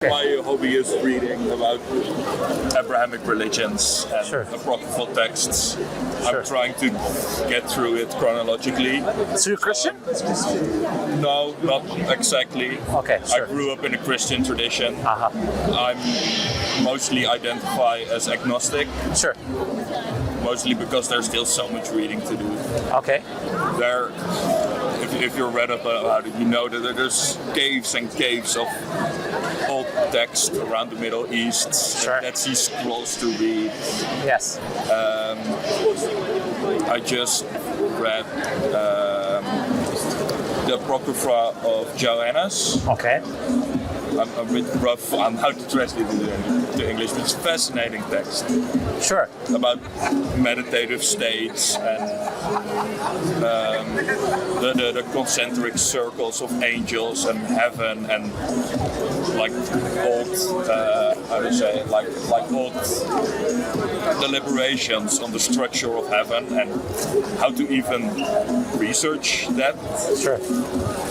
My hobby is reading about Abrahamic religions and apocryphal texts. I'm trying to get through it chronologically. So you're Christian? No, not exactly. Okay, sure. I grew up in a Christian tradition. Uh-huh. I'm mostly identify as agnostic. Sure. Mostly because there's still so much reading to do. Okay. If you're read up about it, you know that there's caves and caves of old text around the Middle East, Dead Sea Scrolls to read. Yes. I just read the Apocrypha of Joannes. Okay. I'm a bit rough on how to translate it to English, but it's a fascinating text. Sure. About meditative states and the concentric circles of angels and heaven and like old, old deliberations on the structure of heaven and how to even research that. Sure.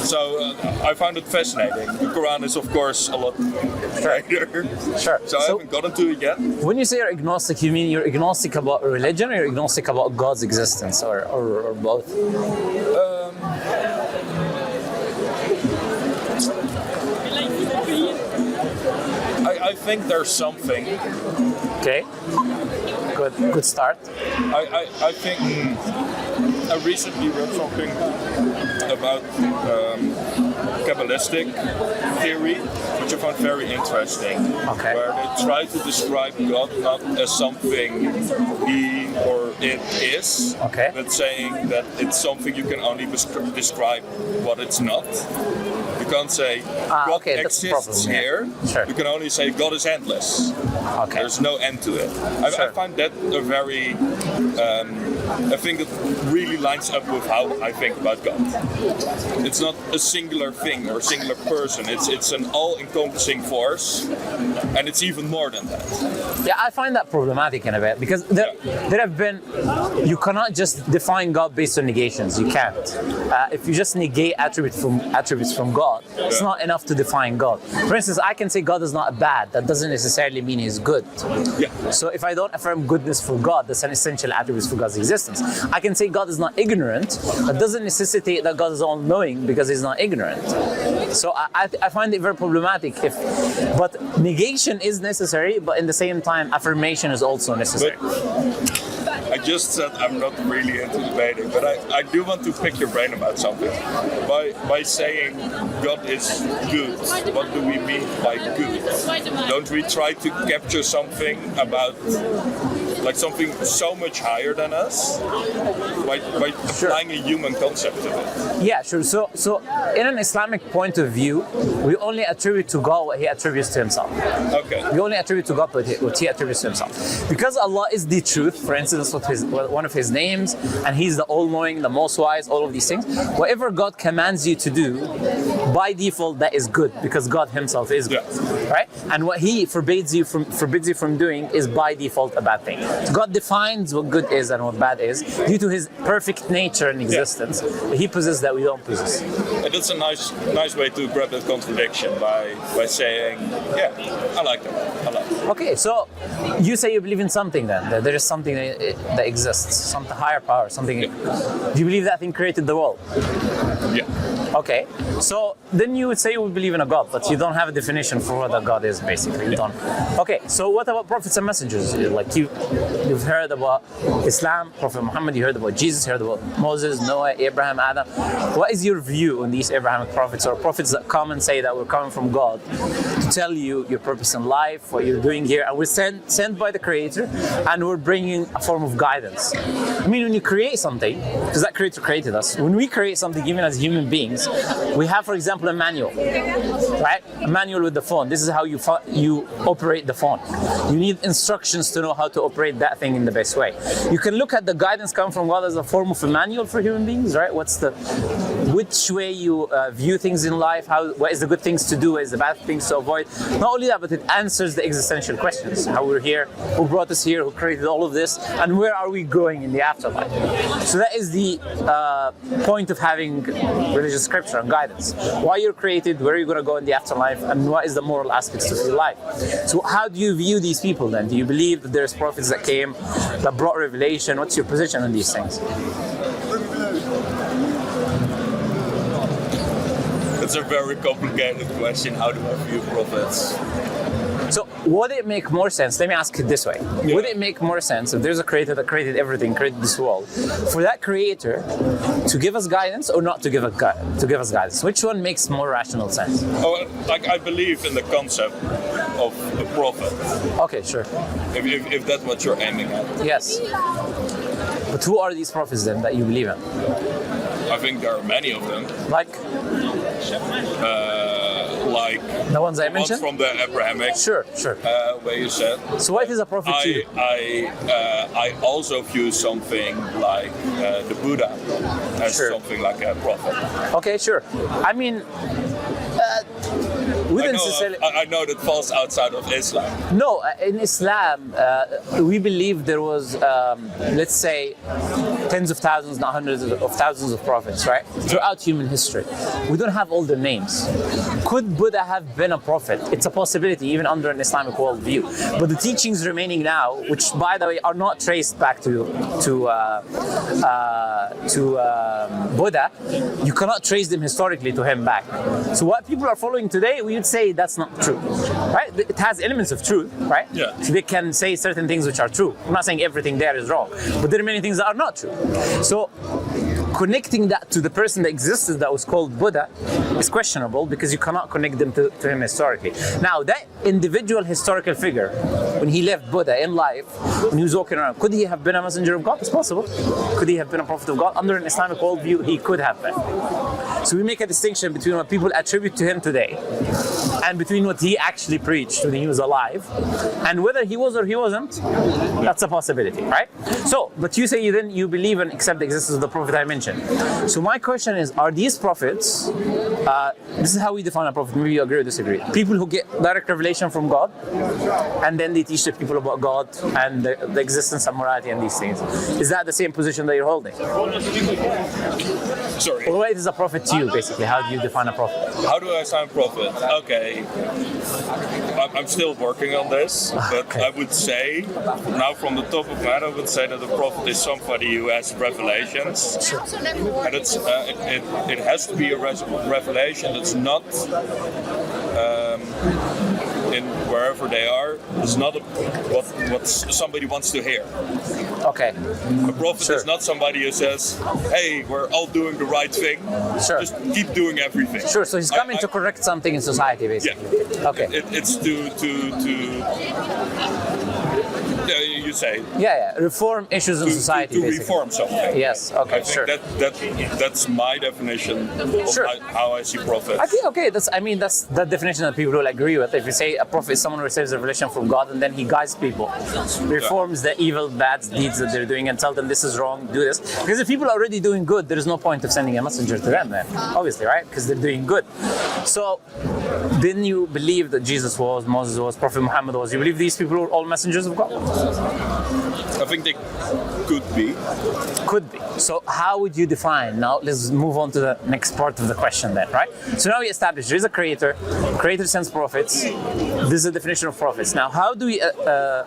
So I found it fascinating. The Quran is, of course, a lot later. Sure. So I haven't gotten to it yet. When you say you're agnostic, you mean you're agnostic about religion or you're agnostic about God's existence or both? I think there's something. Okay. Good start. I think I recently read something about Kabbalistic theory, which I found very interesting. Okay. Where they try to describe God not as something he or it is, but saying that it's something you can only describe what it's not. You can't say God exists here. Sure. You can only say God is endless. Okay. There's no end to it. I find that a very a thing that really lines up with how I think about God. It's not a singular thing or a singular person. It's an all-encompassing force, and it's even more than that. Yeah, I find that problematic in a bit because there have been. You cannot just define God based on negations. You can't. If you just negate attributes from God, it's not enough to define God. For instance, I can say God is not bad. That doesn't necessarily mean He's good. Yeah. So if I don't affirm goodness for God, that's an essential attribute for God's existence. I can say God is not ignorant. That doesn't necessitate that God is all-knowing because He's not ignorant. So I find it very problematic. But negation is necessary, but in the same time, affirmation is also necessary. I just said I'm not really into debating, but I do want to pick your brain about something. By saying God is good, what do we mean by good? Don't we try to capture something about like something so much higher than us by applying a human concept to it? Yeah, sure. So in an Islamic point of view, we only attribute to God what He attributes to Himself. Okay. We only attribute to God what He attributes to Himself. Because Allah is the truth, for instance, one of His names, and He's the all-knowing, the most wise, all of these things. Whatever God commands you to do, by default, that is good because God Himself is good, right? And what He forbids you from doing is by default a bad thing. So God defines what good is and what bad is due to His perfect nature and existence. He possesses that we don't possess. And that's a nice way to grab that contradiction by saying, I like that. I like that. Okay, so you say you believe in something then, that there is something that exists, some higher power, something. Do you believe that thing created the world? Yeah. Okay, so then you would say you would believe in a God, but you don't have a definition for what a God is, basically. You don't. Okay, so what about prophets and messengers? Like you've heard about Islam, Prophet Muhammad, you heard about Jesus, you heard about Moses, Noah, Abraham, Adam. What is your view on these Abrahamic prophets or prophets that come and say that we're coming from God to tell you your purpose in life, what you're doing here, and we're sent by the Creator, and we're bringing a form of guidance? I mean, when you create something, because that Creator created us, when we create something, even as human beings, we have, for example, a manual, right? A manual with the phone. This is how you operate the phone. You need instructions to know how to operate that thing in the best way. You can look at the guidance coming from God as a form of a manual for human beings, right? What's the which way you view things in life, what is the good things to do, what is the bad things to avoid. Not only that, but it answers the existential questions: how we're here, who brought us here, who created all of this, and where are we going in the afterlife. So that is the point of having religious scripture and guidance: why you're created, where you're going to go in the afterlife, and what is the moral aspects of your life. So how do you view these people then? Do you believe that there's prophets that came, that brought revelation? What's your position on these things? It's a very complicated question. How do I view prophets? So would it make more sense, let me ask it this way, would it make more sense if there's a creator that created everything, created this world, for that creator to give us guidance or not to give us guidance? Which one makes more rational sense? Oh, like I believe in the concept of a prophet. Okay, sure. If that's what you're aiming at. Yes. But who are these prophets then that you believe in? I think there are many of them. Like the ones I mentioned? From the Abrahamic. Sure. Where you said. So what is a prophet to you? I also view something like the Buddha as something like a prophet. Okay, sure. I mean, I know that falls outside of Islam. No, in Islam, we believe there was, let's say, tens of thousands, not hundreds of thousands of prophets, right? Throughout human history. We don't have all their names. Could Buddha have been a prophet? It's a possibility, even under an Islamic worldview. But the teachings remaining now, which, by the way, are not traced back to Buddha, you cannot trace them historically to him back. So what people are following today, we would say that's not true, right? It has elements of truth, right? Yeah. So they can say certain things which are true. I'm not saying everything there is wrong, but there are many things that are not true. So connecting that to the person that existed that was called Buddha is questionable, because you cannot connect them to him historically. Now, that individual historical figure, when he left Buddha in life, when he was walking around, could he have been a messenger of God? It's possible. Could he have been a prophet of God? Under an Islamic worldview, he could have been. So we make a distinction between what people attribute to him today and between what he actually preached when he was alive, and whether he was or he wasn't, that's a possibility, right? So, but you say you believe and accept the existence of the prophet I mentioned. So my question is, are these prophets, this is how we define a prophet, maybe you agree or disagree, people who get direct revelation from God, and then they teach the people about God and the existence of morality and these things. Is that the same position that you're holding? Sorry. Or what is a prophet to you, basically? How do you define a prophet? How do I define prophet? Okay. I'm still working on this, but Okay. I would say, now from the top of my head, I would say that a prophet is somebody who has revelations. And it has to be a revelation that's not in wherever they are. It's not what somebody wants to hear. Okay. A prophet is not somebody who says, "Hey, we're all doing the right thing. Sure. Just keep doing everything." Sure, so he's coming to correct something in society, basically. Yeah. Okay. It's to you say. Yeah. Reform issues in society, to basically. reform something. Yes, okay, I think sure. that's my definition of Sure. how I see prophets. I think, okay, that's the definition that people will agree with. If you say a prophet is someone who receives revelation from God and then he guides people, reforms the evil, bad deeds that they're doing and tell them this is wrong, do this. Because if people are already doing good, there is no point of sending a messenger to them then, obviously, right? Because they're doing good. So, then you believe that Jesus was, Moses was, Prophet Muhammad was. You believe these people are all messengers of God? I think they could be. Could be. So how would you define? Now let's move on to the next part of the question then, right? So now we established there is a creator. Creator sends prophets. This is the definition of prophets. Now how do we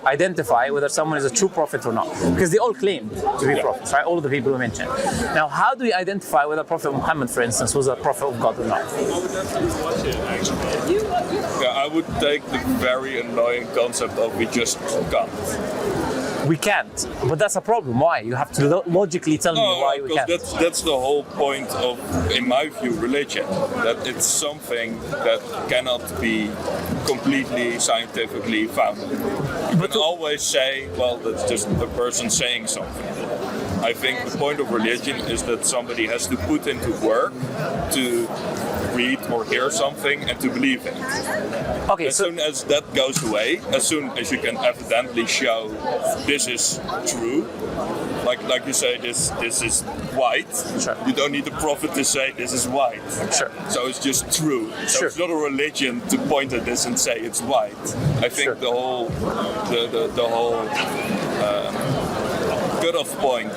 identify whether someone is a true prophet or not? Because they all claim to be prophets, right? All of the people we mentioned. Now how do we identify whether Prophet Muhammad, for instance, was a prophet of God or not? Yeah, I would take the very annoying concept of we just can't. We can't, but that's a problem. Why? You have to logically tell me why we can't. That's the whole point of, in my view, religion. That it's something that cannot be completely scientifically founded. You can always say, well, that's just a person saying something. I think the point of religion is that somebody has to put into work to read or hear something and to believe it. Okay, As so soon as that goes away, as soon as you can evidently show this is true, like you say, this is white. Sure. You don't need the prophet to say this is white. Sure. So it's just true. So Sure. it's not a religion to point at this and say it's white. I think Sure. the whole cut-off point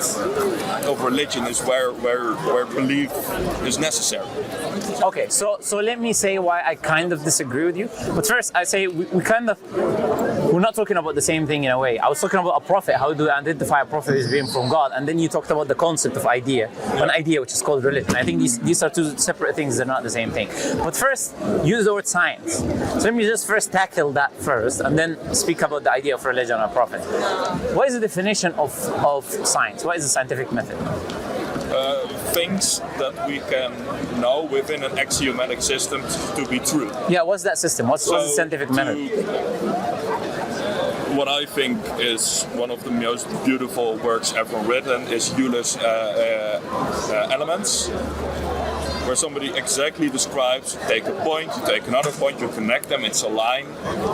of religion is where belief is necessary. Okay, so let me say why I kind of disagree with you. But first, I say we're not talking about the same thing in a way. I was talking about a prophet. How do I identify a prophet as being from God? And then you talked about the concept of an idea which is called religion. I think these are two separate things. They're not the same thing. But first, use the word science. So let me just first tackle that first, and then speak about the idea of religion or prophet. What is the definition of science? What is the scientific method? Things that we can know within an axiomatic system to be true. Yeah, what's that system? What's the scientific method? What I think is one of the most beautiful works ever written is Euler's Elements, where somebody exactly describes, you take a point, you take another point, you connect them, it's a line,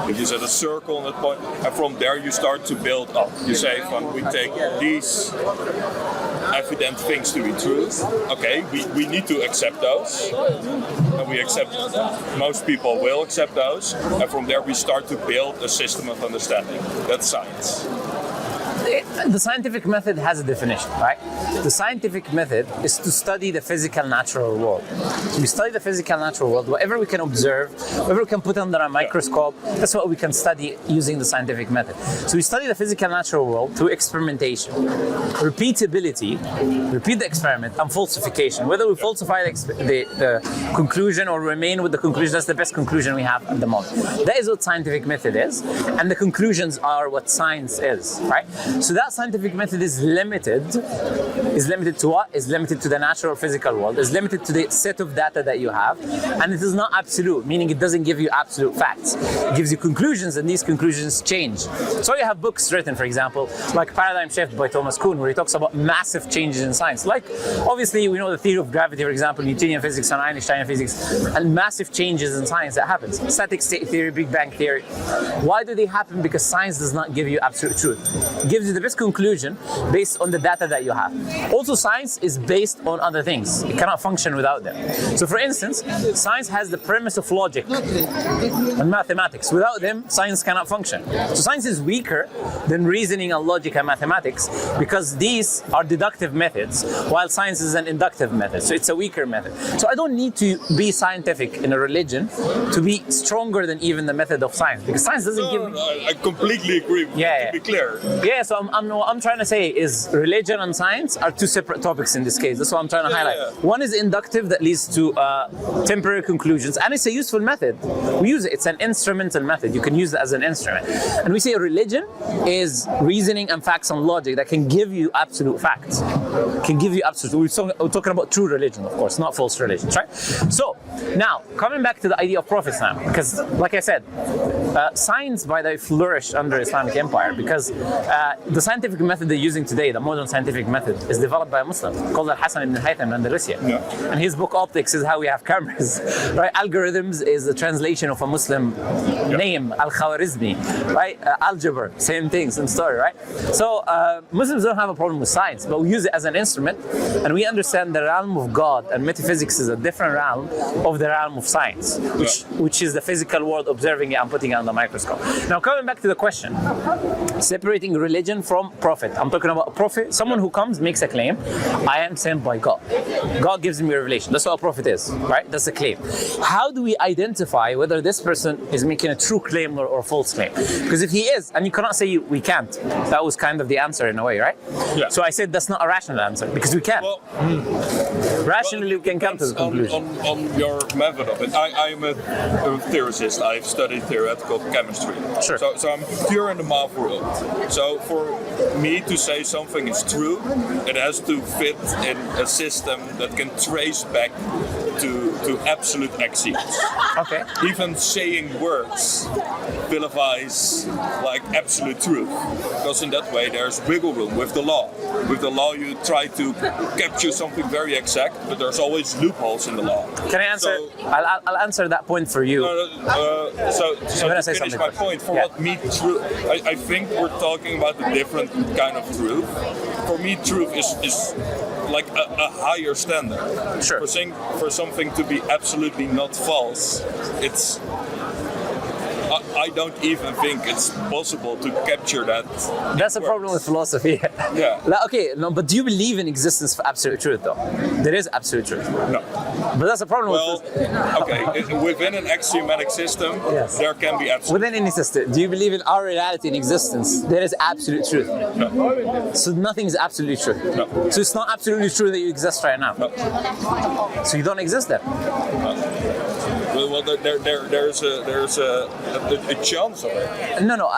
you set a circle on that point, and from there you start to build up. You say, we take these evident things to be true. Okay, we need to accept those, and we accept, most people will accept those, and from there we start to build a system of understanding. That's science. The scientific method has a definition, right? The scientific method is to study the physical natural world. So we study the physical natural world, whatever we can observe, whatever we can put under a microscope, that's what we can study using the scientific method. So we study the physical natural world through experimentation, repeatability, repeat the experiment, and falsification. Whether we falsify the conclusion or remain with the conclusion, that's the best conclusion we have at the moment. That is what scientific method is, and the conclusions are what science is, right? So that scientific method is limited to what? Is limited to the natural physical world, is limited to the set of data that you have, and it is not absolute, meaning it doesn't give you absolute facts. It gives you conclusions, and these conclusions change. So you have books written, for example, like Paradigm Shift by Thomas Kuhn, where he talks about massive changes in science. Like, obviously, we know the theory of gravity, for example, Newtonian physics and Einsteinian physics, and massive changes in science that happens. Static state theory, Big Bang theory. Why do they happen? Because science does not give you absolute truth. It gives you the best conclusion based on the data that you have. Also, science is based on other things. It cannot function without them. So, for instance, science has the premise of logic and mathematics. Without them, science cannot function. So, science is weaker than reasoning and logic and mathematics because these are deductive methods, while science is an inductive method. So, it's a weaker method. So, I don't need to be scientific in a religion to be stronger than even the method of science, because science doesn't give. I completely agree with you, to be clear. Yeah, so what I'm trying to say is religion and science are two separate topics in this case. That's what I'm trying to highlight. Yeah. One is inductive that leads to temporary conclusions, and it's a useful method. We use it. It's an instrumental method. You can use it as an instrument. And we say religion is reasoning and facts and logic that can give you absolute facts. Can give you absolute. We're talking about true religion, of course, not false religions, right? So now coming back to the idea of prophets now, because like I said, science by the way flourished under Islamic Empire because the scientific method they're using today, the modern scientific method, is developed by a Muslim called Al-Hasan ibn Haytham Andalusia. Yeah. And his book Optics is how we have cameras, right? Algorithms is a translation of a Muslim name, Al-Khawarizmi, right? Algebra, same thing, same story, right? So Muslims don't have a problem with science, but we use it as an instrument, and we understand the realm of God and metaphysics is a different realm of the realm of science, which is the physical world, observing it and putting it on the microscope. Now coming back to the question, separating religion from prophet. I'm talking about a prophet, someone who comes, makes a claim, I am sent by God. God gives me a revelation. That's what a prophet is, right? That's a claim. How do we identify whether this person is making a true claim or a false claim? Because if he is, and you cannot say we can't, that was kind of the answer in a way, right? Yeah. So I said that's not a rational answer, because we can. Well, rationally we can come to the conclusion. On your method of it, I'm a theorist. I've studied theoretical chemistry. Sure. So I'm pure in the math world. So for me to say something is true, it has to fit in a system that can trace back to absolute axioms. Okay. Even saying words vilifies like absolute truth, because in that way there's wiggle room with the law. With the law you try to capture something very exact, but there's always loopholes in the law. Can I answer answer. I'll answer that point for you. So gonna to say finish something my first. point, for Yeah. what me truth, I think we're talking about a different kind of truth. For me, truth is like a higher standard. Sure. For something to be absolutely not false, it's. I don't even think it's possible to capture that. That's a problem with philosophy. Yeah. Like, okay, no, but do you believe in existence for absolute truth, though? There is absolute truth. No. But that's a problem Well, with okay. Within an axiomatic system, Yes. there can be absolute. within any system. Do you believe in our reality in existence? There is absolute truth. No. So nothing is absolutely true. No. So it's not absolutely true that you exist right now. No. So you don't exist then. Well, there's a chance of it. No.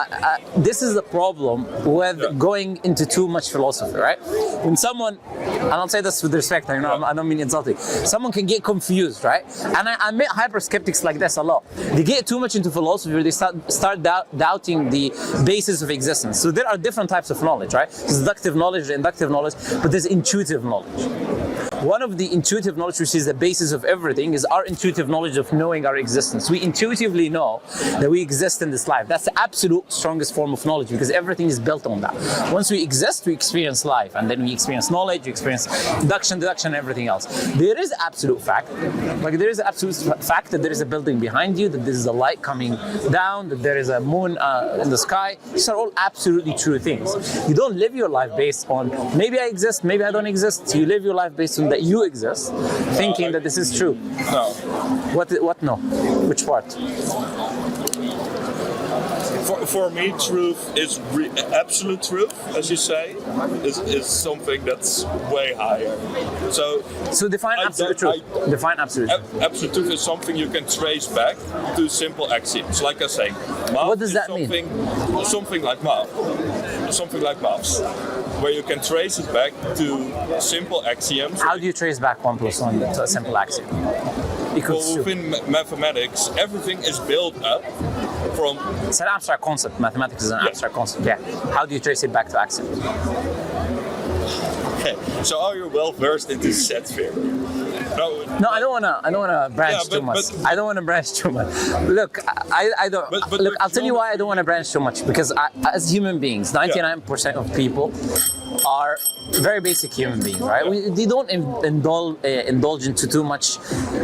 This is the problem with going into too much philosophy, right? When someone, and I'll say this with respect, I don't mean insulting. Someone can get confused, right? And I met hyper skeptics like this a lot. They get too much into philosophy, or they start doubting the basis of existence. So there are different types of knowledge, right? There's deductive knowledge, inductive knowledge, but there's intuitive knowledge. One of the intuitive knowledge, which is the basis of everything, is our intuitive knowledge of knowing our existence. We intuitively know that we exist in this life. That's the absolute strongest form of knowledge, because everything is built on that. Once we exist, we experience life, and then we experience knowledge, we experience deduction, everything else. There is absolute fact. Like there is absolute fact that there is a building behind you, that there is a light coming down, that there is a moon in the sky. These are all absolutely true things. You don't live your life based on maybe I exist, maybe I don't exist. You live your life based on that you exist, thinking that this is true. No. What no? Which part? For me, truth is absolute truth, as you say, is something that's way higher. So define absolute truth. Define absolute truth. Absolute truth is something you can trace back to simple axioms. Like I say, math What does is that mean? Something like math. Something like maths, where you can trace it back to simple axioms. How do you trace back 1 + 1 to a simple axiom? Equals two. Within mathematics, everything is built up from. It's an abstract concept. Mathematics is an abstract concept. Yeah. How do you trace it back to axioms? Okay, so are you well versed into set theory? No, I don't wanna branch too much. I don't wanna branch too much. Look, I don't. But look, I'll tell you why I don't wanna branch too much, because as human beings, 99% of people are very basic human beings, right? They don't indulge into too much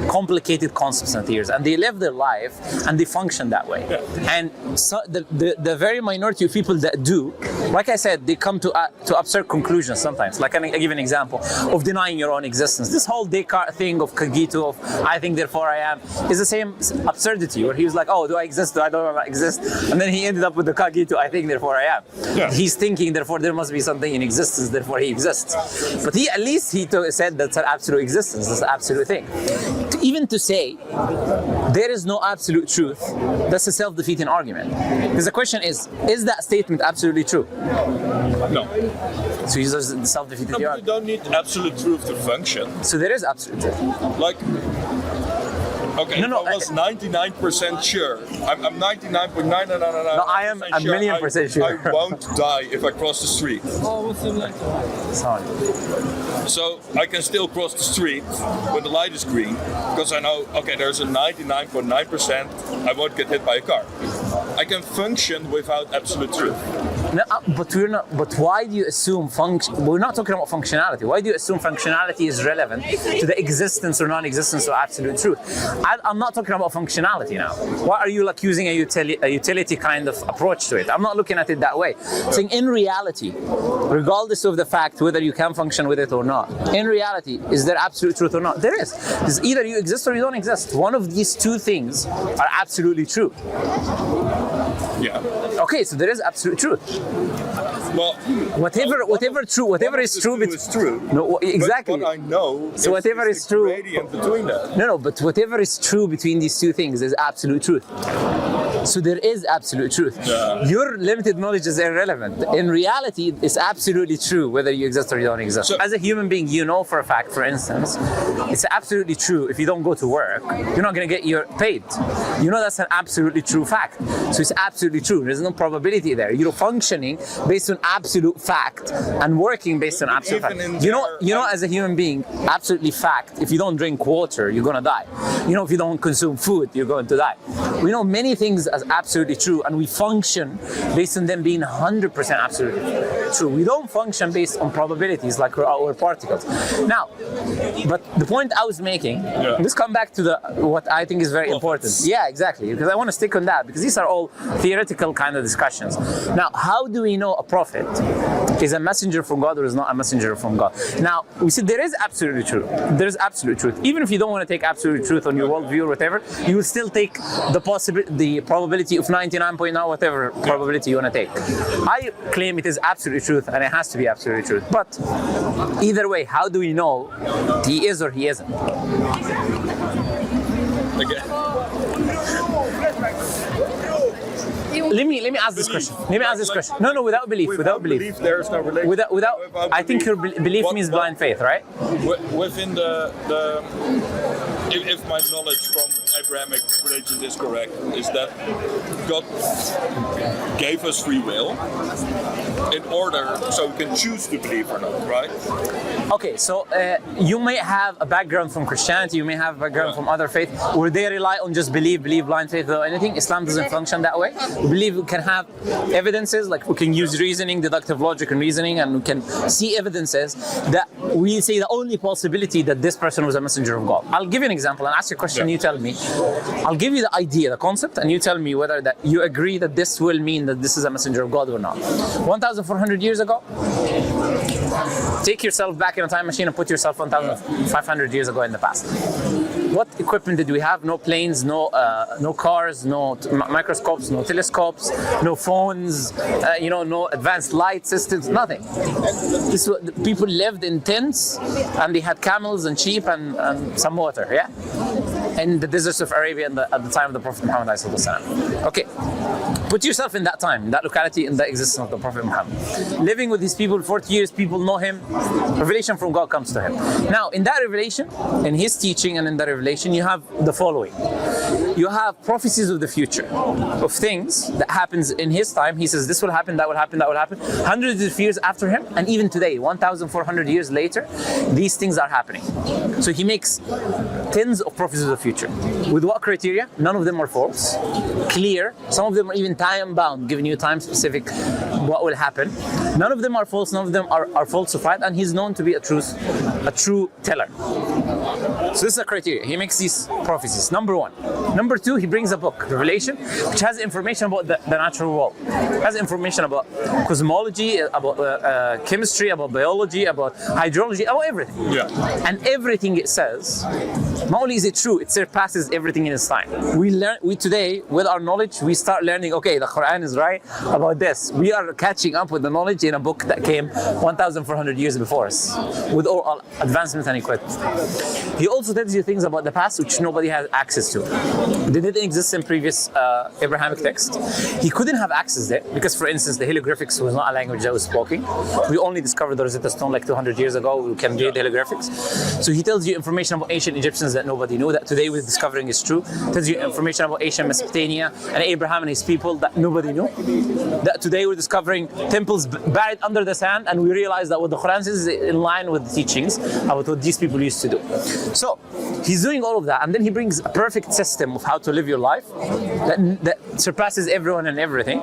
complicated concepts and theories, and they live their life and they function that way. Yeah. And so the very minority of people that do, like I said, they come to absurd conclusions sometimes. Like I give an example of denying your own existence. This whole Descartes thing of cogito, of I think therefore I am, is the same absurdity where he was like, oh, do I exist? Do I don't exist? And then he ended up with the cogito, I think therefore I am. Yeah. He's thinking therefore there must be something in existence, therefore he exists. But he at least said that's an absolute existence, that's an absolute thing. Even to say there is no absolute truth, that's a self-defeating argument. Because the question is that statement absolutely true? No. So he's just self-defeating No, the but you argument. don't need absolute truth to function. So there is absolute truth. Like, okay, No, I was 99% sure. I'm 99.999%. No, I am a million percent sure. I won't die if I cross the street. Sorry. So I can still cross the street when the light is green, because I know, okay, there's a 99.9% I won't get hit by a car. I can function without absolute truth. No, but we're not. But why do you assume function? We're not talking about functionality. Why do you assume functionality is relevant to the existence or non-existence of absolute truth? I'm not talking about functionality now. Why are you like using a utility kind of approach to it? I'm not looking at it that way. Saying in reality, regardless of the fact whether you can function with it or not, in reality, is there absolute truth or not? There is. It's either you exist or you don't exist. One of these two things are absolutely true. Yeah. Okay, so there is absolute truth. Well, Whatever is true, is true. No, exactly. But what I know So whatever is true- gradient between that. No, but whatever is true between these two things is absolute truth. So there is absolute truth. Your limited knowledge is irrelevant. In reality, it's absolutely true whether you exist or you don't exist. So, as a human being, you know for a fact, for instance, it's absolutely true if you don't go to work, you're not going to get your paid. You know that's an absolutely true fact. So it's absolutely true. There's no probability there. You're functioning based on absolute fact and working based on absolute fact. You know, as a human being, absolutely fact, if you don't drink water, you're going to die. You know, if you don't consume food, you're going to die. We know many things as absolutely true, and we function based on them being 100% absolutely true. We don't function based on probabilities like our particles. Now, but the point I was making, let's come back to what I think is very important. Yeah, exactly, because I want to stick on that, because these are all theoretical kind of discussions. Now, how do we know a prophet is a messenger from God or is not a messenger from God? Now, we said there is absolutely truth. There is absolute truth. Even if you don't want to take absolute truth on your worldview or whatever, you will still take the probability of 99.9 whatever probability you want to take. I claim it is absolute truth, and it has to be absolute truth. But either way, how do we know he is or he isn't? Let me ask this question. Let me ask this question. No, without belief. Without belief. There is no relation. Without I think your belief means blind faith, right? Within if my knowledge from Abrahamic religions is correct, is that God gave us free will in order so we can choose to believe or not, right? Okay, so you may have a background from Christianity, you may have a background from other faiths, where they rely on just believe, blind faith or anything. Islam doesn't function that way. We believe we can have evidences, like we can use reasoning, deductive logic and reasoning, and we can see evidences that we say the only possibility that this person was a messenger of God. I'll give you an example and ask you a question, you tell me. I'll give you the idea, the concept, and you tell me whether that you agree that this will mean that this is a messenger of God or not. 1,400 years ago, take yourself back in a time machine and put yourself 1,500 years ago in the past. What equipment did we have? No planes, no cars, no microscopes, no telescopes, no phones, no advanced light systems, nothing. People lived in tents, and they had camels and sheep and some water, yeah? In the deserts of Arabia at the time of the Prophet Muhammad. Okay, put yourself in that time, in that locality, in the existence of the Prophet Muhammad. Living with these people 40 years, people know him, revelation from God comes to him. Now, in that revelation, in his teaching and in that revelation, you have the following. You have prophecies of the future, of things that happens in his time. He says this will happen, that will happen, that will happen. Hundreds of years after him, and even today, 1,400 years later, these things are happening. So he makes tens of prophecies of the future. With what criteria? None of them are false, clear. Some of them are even time-bound, giving you time specific what will happen. None of them are false, none of them are falsified, and he's known to be a true teller. So this is the criteria. He makes these prophecies. Number one. Number two, he brings a book, Revelation, which has information about the natural world. It has information about cosmology, about chemistry, about biology, about hydrology, about everything. Yeah. And everything it says, not only is it true, it surpasses everything in its time. We today, with our knowledge, we start learning, okay, the Quran is right about this. We are catching up with the knowledge in a book that came 1,400 years before us, with all our advancements and equipment. He also tells you things about the past which nobody has access to. They didn't exist in previous Abrahamic text. He couldn't have access there because, for instance, the hieroglyphics was not a language that was spoken. We only discovered the Rosetta Stone like 200 years ago. We can read the hieroglyphics. So he tells you information about ancient Egyptians that nobody knew, that today we're discovering is true. Tells you information about ancient Mesopotamia and Abraham and his people that nobody knew. That today we're discovering temples buried under the sand, and we realize that what the Quran says is in line with the teachings about what these people used to do. So he's doing all of that, and then he brings a perfect system of how to live your life that surpasses everyone and everything,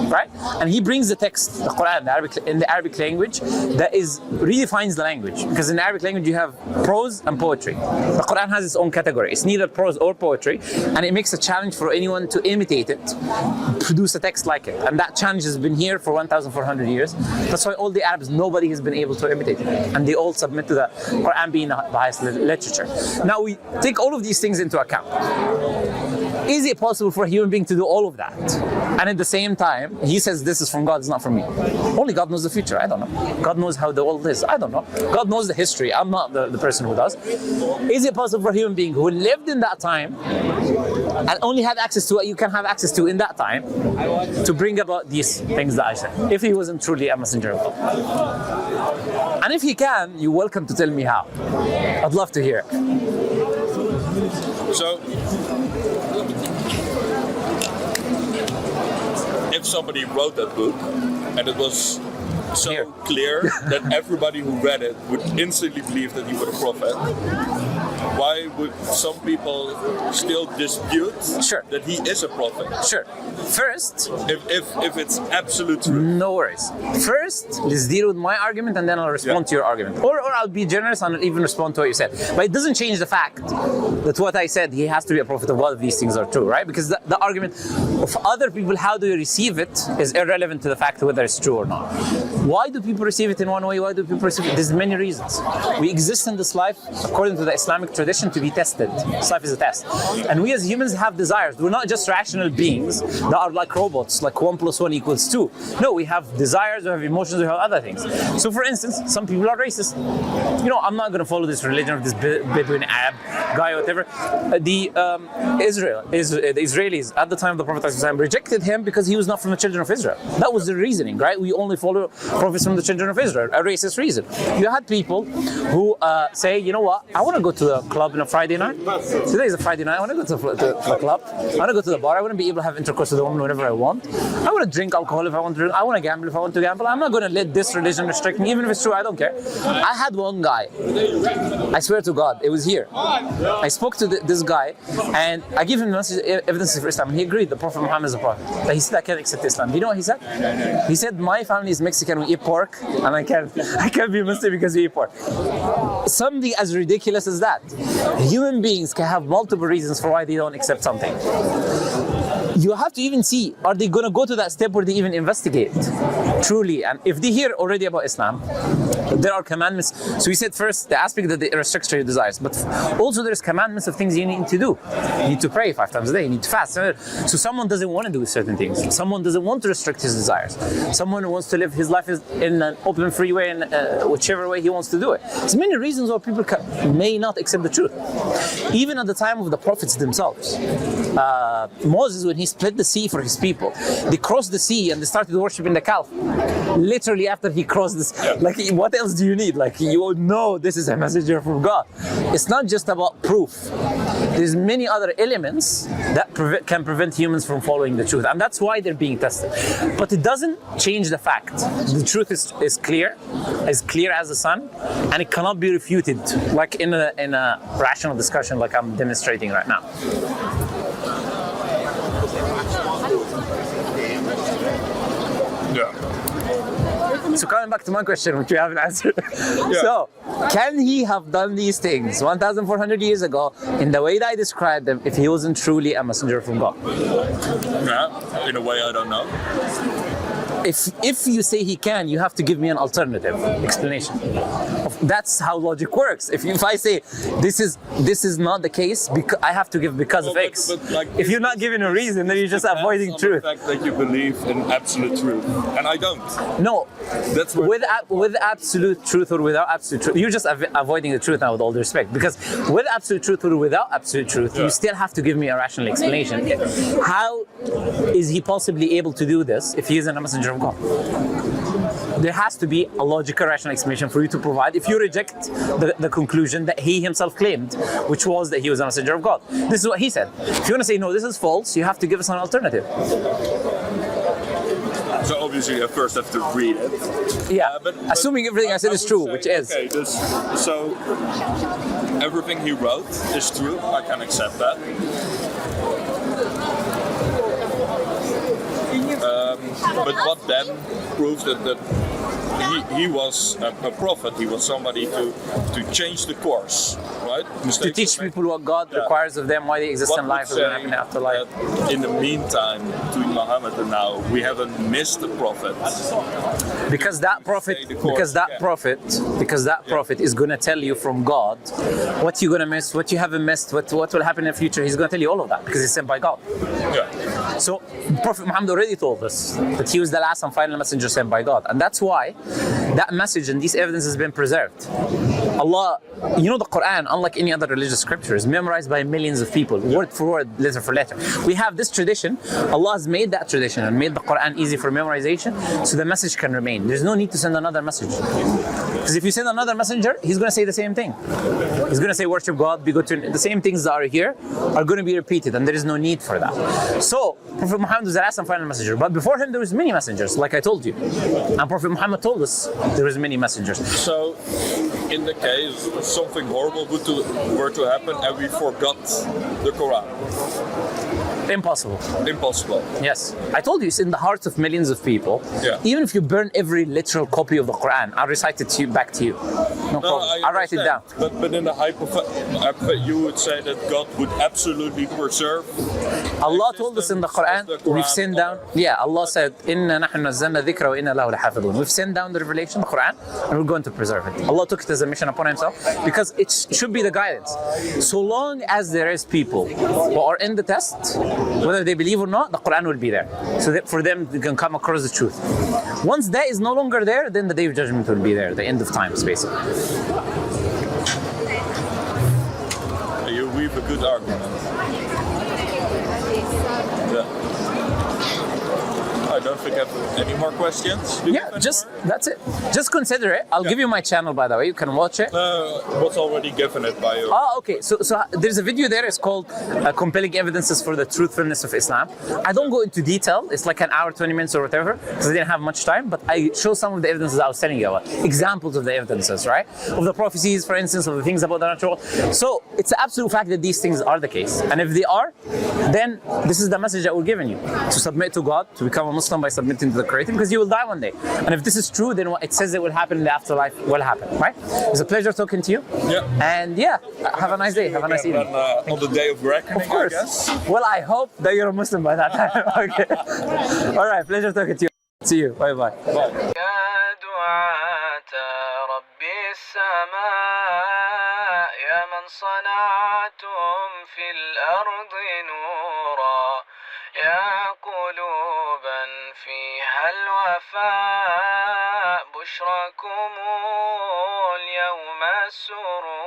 right? And he brings the text, the Quran, in the Arabic language that redefines the language, because in the Arabic language you have prose and poetry. The Quran has its own category. It's neither prose or poetry, and it makes a challenge for anyone to imitate it, produce a text like it. And that challenge has been here for 1,400 years. That's why all the Arabs, nobody has been able to imitate it, and they all submit to the Quran being the highest literature. Now we take all of these things into account. Is it possible for a human being to do all of that? And at the same time, he says this is from God, it's not from me. Only God knows the future, I don't know. God knows how the world is, I don't know. God knows the history, I'm not the person who does. Is it possible for a human being who lived in that time and only had access to what you can have access to in that time to bring about these things that I said, if he wasn't truly a messenger of God. And if he can, you're welcome to tell me how. I'd love to hear it. So, if somebody wrote that book and it was so clear that everybody who read it would instantly believe that he was a prophet, why would some people still dispute that he is a prophet? Sure. First, if it's absolute truth. No worries. First, let's deal with my argument and then I'll respond to your argument. Or I'll be generous and I'll even respond to what you said. But it doesn't change the fact that what I said, he has to be a prophet of God if these things are true, right? Because the argument of other people, how do you receive it, is irrelevant to the fact whether it's true or not. Why do people receive it in one way? Why do people receive it? There's many reasons. We exist in this life, according to the Islamic tradition, to be tested. This life is a test. And we as humans have desires. We're not just rational beings that are like robots, like 1 + 1 = 2. No, we have desires, we have emotions, we have other things. So for instance, some people are racist. You know, I'm not going to follow this religion of this Bedouin Arab guy or whatever. The Israelis at the time of the Prophet ﷺ rejected him because he was not from the children of Israel. That was the reasoning, right? We only follow prophets from the children of Israel, a racist reason. You had people who say, you know what, I want to go to the club on a Friday night. Today is a Friday night, I want to go to the club, I want to go to the bar, I want to be able to have intercourse with a woman whenever I want. I want to drink alcohol if I want to drink, I want to gamble if I want to gamble. I'm not going to let this religion restrict me, even if it's true, I don't care. I had one guy, I swear to God, it was here. I spoke to this guy and I gave him evidence for Islam and he agreed the Prophet Muhammad is a prophet. But he said, I can't accept Islam. Do you know what he said? He said, my family is Mexican, we eat pork, and I can't be Muslim because we eat pork. Something as ridiculous as that. Human beings can have multiple reasons for why they don't accept something. You have to even see, are they going to go to that step where they even investigate truly? And if they hear already about Islam, there are commandments. So we said first, the aspect that they restrict your desires, but also there's commandments of things you need to do. You need to pray 5 times a day, you need to fast. So someone doesn't want to do certain things. Someone doesn't want to restrict his desires. Someone wants to live his life in an open, free way, and whichever way he wants to do it. There's many reasons why people may not accept the truth. Even at the time of the prophets themselves. Moses, when he split the sea for his people, they crossed the sea and they started worshiping the calf. Literally after he crossed this, like, what else do you need? Like, you know this is a messenger from God. It's not just about proof. There's many other elements that can prevent humans from following the truth, and that's why they're being tested. But it doesn't change the fact. The truth is clear as the sun, and it cannot be refuted, like in a rational discussion, like I'm demonstrating right now. Yeah. So coming back to my question, which you haven't answered. So, can he have done these things 1,400 years ago in the way that I described them if he wasn't truly a messenger from God? Yeah, in a way I don't know. If you say he can, you have to give me an alternative explanation. That's how logic works. If I say this is not the case, I have to give because of X. But like, if you're not giving a reason, then you're just avoiding truth. The fact that you believe in absolute truth, and I don't. No, that's what with absolute truth or without absolute truth, you're just avoiding the truth now. With all due respect, because with absolute truth or without absolute truth, you still have to give me a rational explanation. How is he possibly able to do this if he isn't a messenger of God? There has to be a logical, rational explanation for you to provide if you reject the conclusion that he himself claimed, which was that he was a messenger of God. This is what he said. If you want to say, no, this is false, you have to give us an alternative. So obviously you first have to read it. Yeah, but assuming everything I said is true, which is. Okay, so everything he wrote is true, I can accept that. But what then proves that he was a prophet, he was somebody to change the course, right? To teach people what God requires of them, why they exist in life, and what happen after life. In the meantime, between Muhammad and now, we haven't missed a prophet. Because that prophet is going to tell you from God what you're going to miss, what you haven't missed, what will happen in the future. He's going to tell you all of that because he's sent by God. Yeah. So Prophet Muhammad already told us that he was the last and final messenger sent by God, and that's why that message and this evidence has been preserved. Allah, you know, the Quran, unlike any other religious scripture, is memorized by millions of people, word for word, letter for letter. We have this tradition. Allah has made that tradition and made the Quran easy for memorization, so the message can remain. There's no need to send another message. Because if you send another messenger, he's going to say the same thing. He's going to say, worship God, be good to the same things that are here are going to be repeated, and there is no need for that. So, Prophet Muhammad was the last and final messenger. But before him, there was many messengers, like I told you. And Prophet Muhammad told us there was many messengers. So, in the case something horrible were to happen and we forgot the Quran. Impossible. Impossible. Yes. I told you, it's in the hearts of millions of people. Yeah. Even if you burn every literal copy of the Quran, I'll recite it to you, back to you. No problem. I'll write it down. But in the you would say that God would absolutely preserve. Allah told us in the Quran, we've sent down. Yeah, Allah said, "Inna nahnu nazzalna dhikra wa inna lahu lahafidhun." We've sent down the revelation, the Quran, and we're going to preserve it. Allah took it as a mission upon Himself because it should be the guidance. So long as there is people who are in the test, whether they believe or not, the Quran will be there. So that for them, they can come across the truth. Once that is no longer there, then the day of judgment will be there, the end of times, basically. You weave a good argument. Yeah. I don't think I have any more questions. Yeah, that's it. Just consider it. I'll give you my channel, by the way. You can watch it. What's already given it by you? Oh, okay. So there's a video there. It's called Compelling Evidences for the Truthfulness of Islam. I don't go into detail. It's like an hour, 20 minutes or whatever, because I didn't have much time. But I show some of the evidences I was telling you about. Examples of the evidences, right? Of the prophecies, for instance, of the things about the natural. So it's an absolute fact that these things are the case. And if they are, then this is the message that we're giving you. To submit to God, to become a Muslim by submitting to the Creator, because you will die one day. And if this is true, then what it says it will happen in the afterlife will happen, right? It's a pleasure talking to you. Yeah. And yeah, have a nice day. Have a nice evening. On the day of reckoning, of course. I guess. Well, I hope that you're a Muslim by that time. Okay. All right. Pleasure talking to you. See you. Bye bye. Bye. في الأرض نورا يا قلوبا فيها الوفاء بشركم اليوم السرور